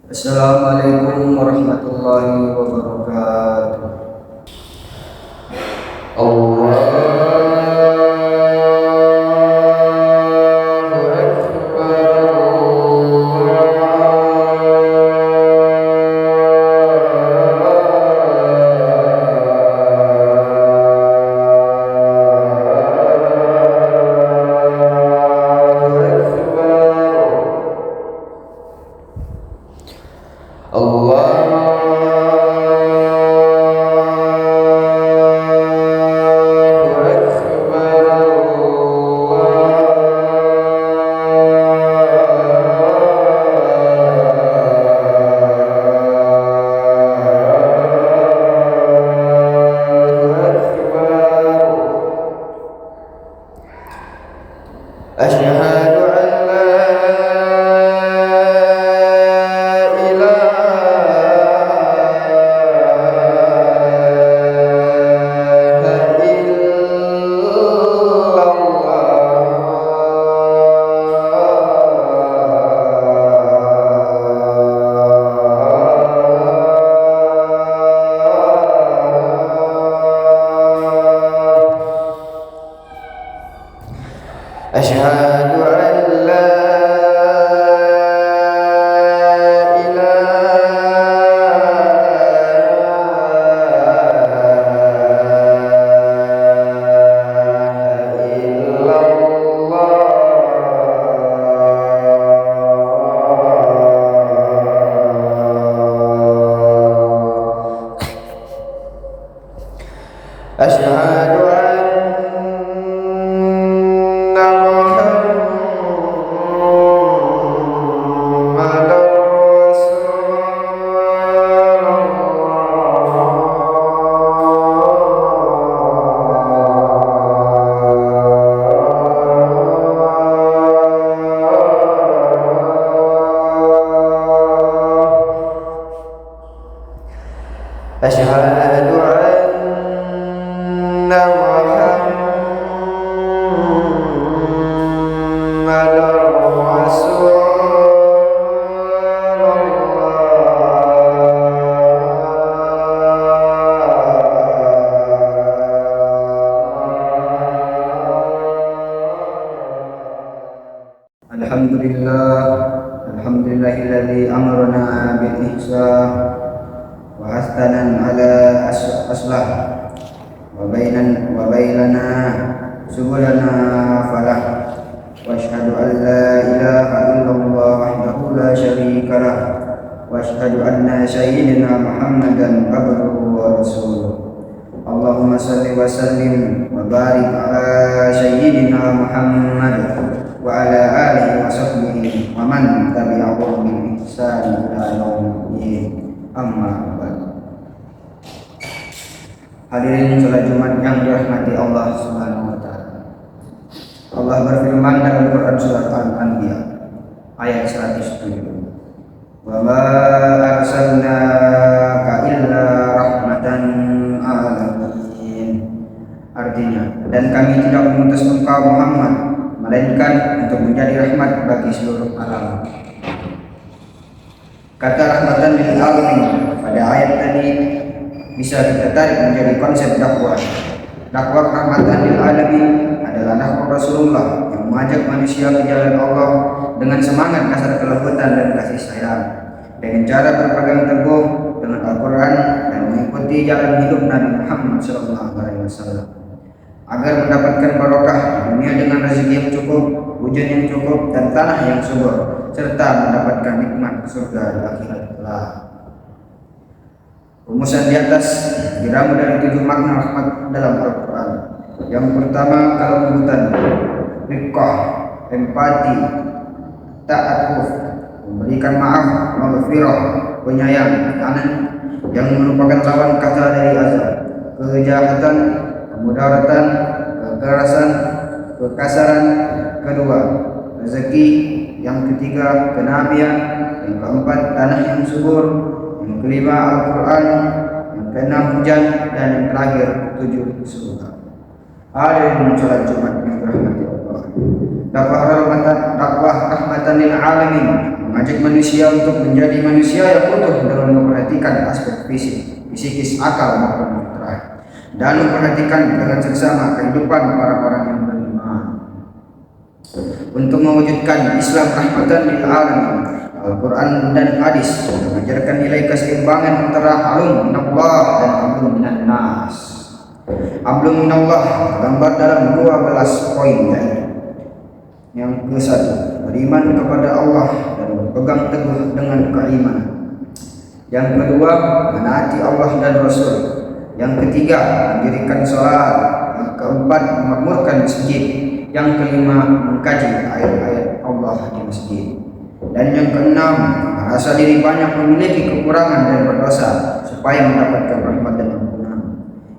Assalamualaikum warahmatullahi wabarakatuh. Asyhadu an la ilaha illallah. Asyhadu an la Asyhadu anna Muhammadar Rasulullah. Asyhadu anna Muhammadar Rasulullah. Alhamdulillahilladzi amarna bil ihsan wa astanan ala aslah wa bainana subulana falah wa asyhadu an la ilaha illallah wahdahu la syarika lah wa asyhadu anna sayyidina Muhammadan abduhu wa rasuluh. Allahumma salli wa sallim wa barik ala sayyidina Muhammad wa ala alihi wa sahbihi wa man tabi'ahum bi ihsan ila yaumil amma ba'd. Hadirin salat Jumat yang dirahmati Allah Subhanahu wa taala. Allah berfirman dalam Quran surat Al-Anbiya ayat 107. Wa ma arsalnaka illa rahmatan alamin. Artinya, dan kami tidak mengutus engkau Muhammad melainkan untuk menjadi rahmat bagi seluruh alam. Kata rahmatan lil alamin pada ayat tadi bisa kita tarik menjadi konsep dakwah. Dakwah rahmatan lil alamin adalah dakwah Rasulullah yang mengajak manusia ke jalan Allah dengan semangat kasar kelembutan dan kasih sayang, dengan cara berpegang teguh dengan Al-Quran dan mengikuti jalan hidup Nabi Muhammad SAW, agar mendapatkan barokah dunia dengan rezeki yang cukup, hujan yang cukup, dan tanah yang subur, serta mendapatkan nikmat surga di akhirat kelak. Rumusan di atas diramu dari 7 makna rahmat dalam Al-Quran. Yang pertama, kelembutan, riqqah, empati, ta'atuf, memberikan maaf, maghfirah, penyayang, kanan, yang merupakan lawan kata dari azab, kejahatan, kemudaratan, kekerasan, kekasaran. Kedua, rezeki. Yang ketiga, kenabian. Yang keempat, tanah yang subur. Yang kelima, Al-Quran. Yang keenam, hujan. Dan yang terakhir, 7 surga. Hadirin salat Jumat yang dirahmati Allah. dakwah rahmatan lil alamin, mengajak manusia untuk menjadi manusia yang utuh dengan memperhatikan aspek fisik, psikis, akal maupun fitrah, dan memperhatikan dengan seksama kehidupan para orang yang beriman. Untuk mewujudkan Islam rahmatan lil alamin, Al-Quran dan hadis mengajarkan nilai keseimbangan antara hablum minallah dan hablum minan nas. Hablum minallah tergambar dalam 12 poin, yaitu yang ke-1, beriman kepada Allah dan berpegang teguh dengan keimanan. Yang kedua, menaati Allah dan Rasul. Yang ketiga, mendirikan sholat. Yang keempat, memakmurkan masjid. Yang kelima, mengkaji ayat-ayat Allah di masjid. Dan yang keenam, merasa diri banyak memiliki kekurangan dan berdosa supaya mendapatkan rahmat dan ampunan.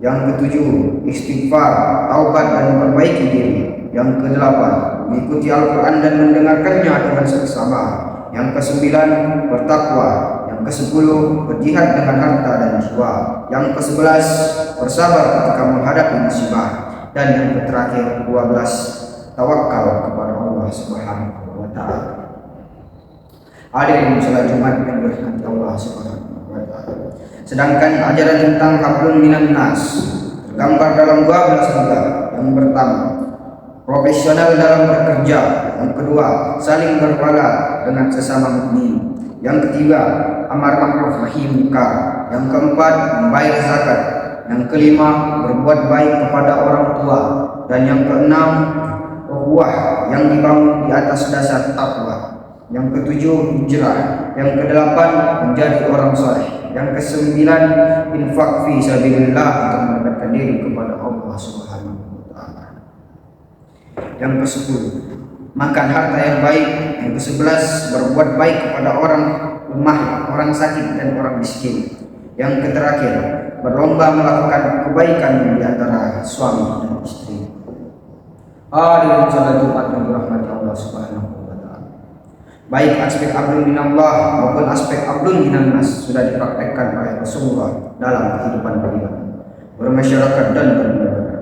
Yang ketujuh, istighfar, taubat dan memperbaiki diri. Yang kedelapan, mengikuti Al-Quran dan mendengarkannya dengan seksama. Yang kesembilan, bertakwa. Yang kesepuluh, berjihad dengan harta dan jiwa. Yang ke-11, bersabar ketika menghadapi musibah. Dan yang terakhir, 12, tawakal kepada Allah Subhanahu wa Ta'ala. Hadirin salat Jumat yang dirahmati Allah Subhanahu wa Ta'ala. Sedangkan ajaran tentang hablum minan nas tergambar dalam 12 bab. Yang pertama, profesional dalam bekerja. Yang kedua, saling berwala dengan sesama mukmin. Yang ketiga, amar ma'ruf nahi munkar. Yang keempat, membayar zakat. Yang kelima, berbuat baik kepada orang tua. Dan yang keenam, ukhuwah yang dibangun di atas dasar takwa. Yang ketujuh, hijrah. Yang kedelapan, menjadi orang saleh. Yang kesembilan, infak fi sabilillah untuk mendekatkan diri kepada Allah Subhanahu wa Ta'ala. Yang ke-10, makan harta yang baik. Yang ke-11, berbuat baik kepada orang lemah, orang sakit dan orang miskin. Yang terakhir, berlomba melakukan kebaikan di antara suami dan istri. Hadirin salat Jumat yang dirahmati Allah Subhanahu wa Ta'ala. Baik aspek hablum minallah maupun aspek hablum minan nas sudah dipraktekkan oleh Rasulullah dalam kehidupan beliau bermasyarakat dan beribadah.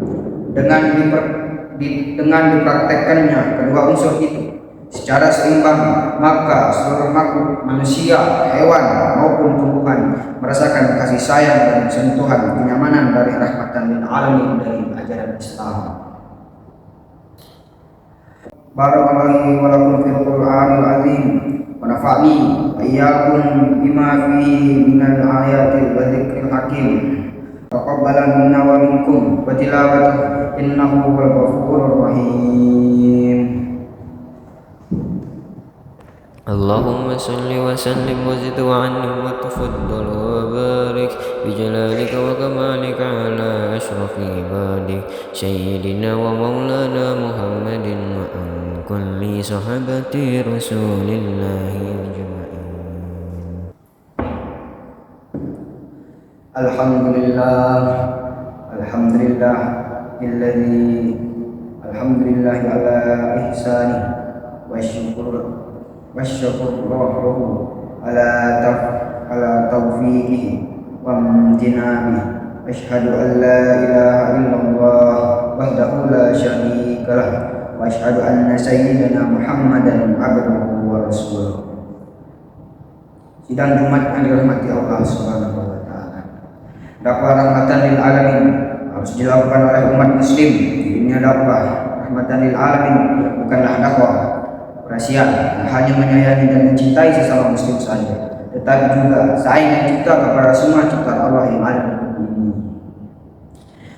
Dengan dipraktekkannya kedua unsur itu secara seimbang, maka seluruh makhluk manusia, hewan maupun tumbuhan merasakan kasih sayang dan sentuhan kenyamanan dari rahmatan lil alamin dari ajaran Islam. Barakallahu wa lakum fil Qur'anil azim wa nafa'ni wa iyyakum bima fihi minal ayatil wa dzikril hakim. Taqabbala minna wa minkum wa tilawatuhu innahu huwal ghafurur rahim. اللهم صل وسلم وزد وعنهم وتفضل وبارك بجلالك وكمالك على أشرف عبادك سيدنا ومولانا محمد وعن كل صحابة رسول الله أجمعين. Alhamdulillah ala ihsani wa syukuruhu ala taufiqihi wa amtinabihi. Asyhadu an la ilaha illallah wahdahu la syarika lah wa asyhadu anna sayyidana Muhammadan abduhu wa rasuluh. Sidang Jumat yang dirahmati Allah Subhanahu wa Ta'ala. Dakwah rahmatan lil alamin harus dilakukan oleh umat muslim. Ini dakwah rahmatan lil alamin, bukanlah dakwah rahasia hanya menyayangi dan mencintai sesama muslim saja, tetapi juga sayang dan cinta kepada semua ciptaan Allah yang ada di bumi ini.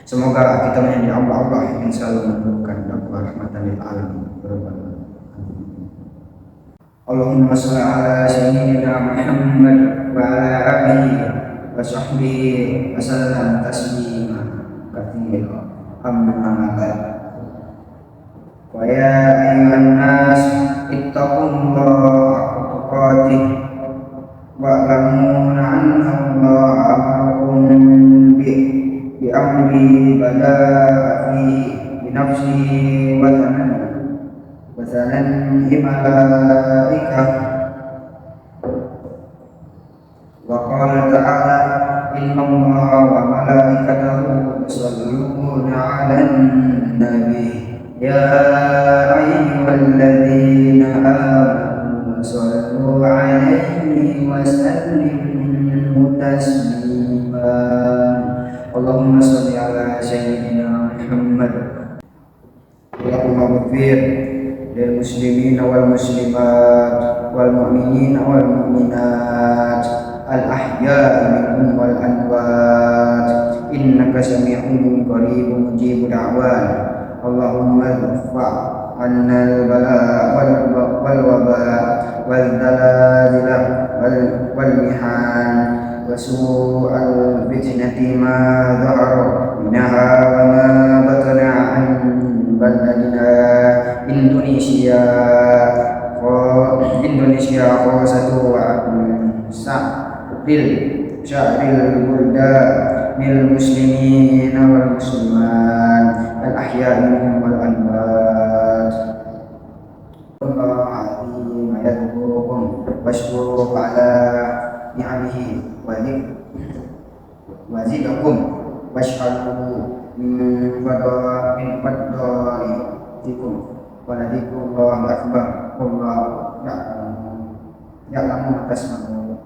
Semoga kita menjadi Allah yang selalu mendukung dakwah rahmatan lil alamin. Allahumma shalli ala sayyidina Muhammad wa ala alihi wa sahbihi wa sallam taslima katsira. Amma ba'd. Wa ya ayyuhan nas ittaqullaha haqqa tuqatih wa'lamu anna Allaha amarakum bi amri bada'a fi nafsihi wa thananhi malaikah wa qala ta'ala inna Allaha wa malaikatahu yusalluna 'alan nabi ya وسلمه تسليما اللهم صل على سيدنا محمد اللهم اغفر للمسلمين والمسلمات والمؤمنين والمؤمنات الأحياء منهم والأموات إنك سميع قريب مجيب دعوات اللهم ارفع عنا البلاء والوباء والزلازل والمحن وسوء الفتنة ما ظهر منها وما بطن عن بلدنا Indonesia khosatu wa sa'ril buldanil muslimin wal muslimat al ahya'i minhum wal amwat Allahumma yadhkurukum washkuru ala ni'amihi wa zidakum washhadu min fadlikum waladikullahu akbar wallahu ya'lamu ma tasna'un.